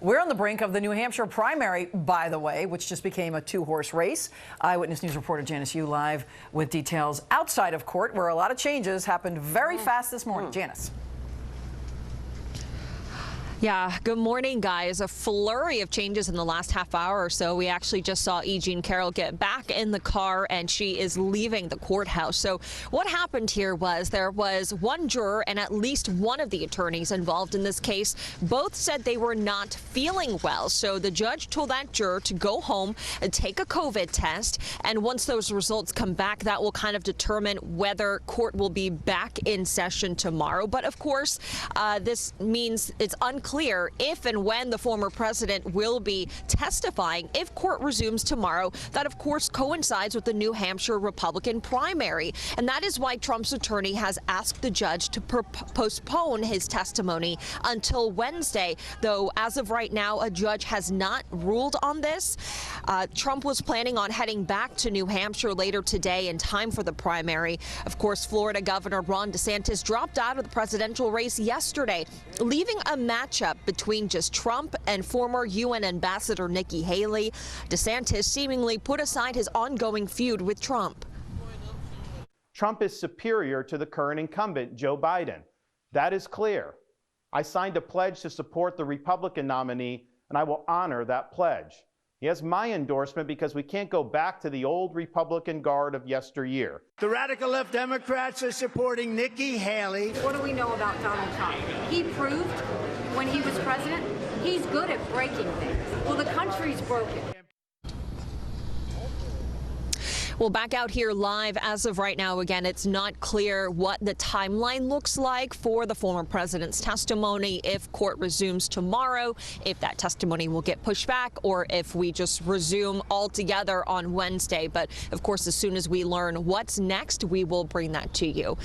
We're on the brink of the New Hampshire primary, by the way, which just became a two-horse race. Eyewitness News reporter Janice Yu live with details outside of court, where a lot of changes happened very fast this morning. Janice. Yeah, good morning, guys. A flurry of changes in the last half hour or so. We actually just saw E. Jean Carroll get back in the car, and she is leaving the courthouse. So what happened here was there was one juror and at least one of the attorneys involved in this case. Both said they were not feeling well. So the judge told that juror to go home and take a COVID test. And once those results come back, that will kind of determine whether court will be back in session tomorrow. But of course, this means it's unclear if and when the former president will be testifying if court resumes tomorrow. That, of course, coincides with the New Hampshire Republican primary. And that is why Trump's attorney has asked the judge to postpone his testimony until Wednesday. Though, as of right now, a judge has not ruled on this. Trump was planning on heading back to New Hampshire later today in time for the primary. Of course, Florida Governor Ron DeSantis dropped out of the presidential race yesterday, leaving a matchup between just Trump and former UN Ambassador Nikki Haley. DeSantis seemingly put aside his ongoing feud with Trump. Trump is superior to the current incumbent, Joe Biden. That is clear. I signed a pledge to support the Republican nominee, and I will honor that pledge. He has my endorsement because we can't go back to the old Republican guard of yesteryear. The radical left Democrats are supporting Nikki Haley. What do we know about Donald Trump? He proved when he was president, he's good at breaking things. Well, the country's broken. Well, back out here live as of right now, again, it's not clear what the timeline looks like for the former president's testimony, if court resumes tomorrow, if that testimony will get pushed back, or if we just resume altogether on Wednesday. But of course, as soon as we learn what's next, we will bring that to you.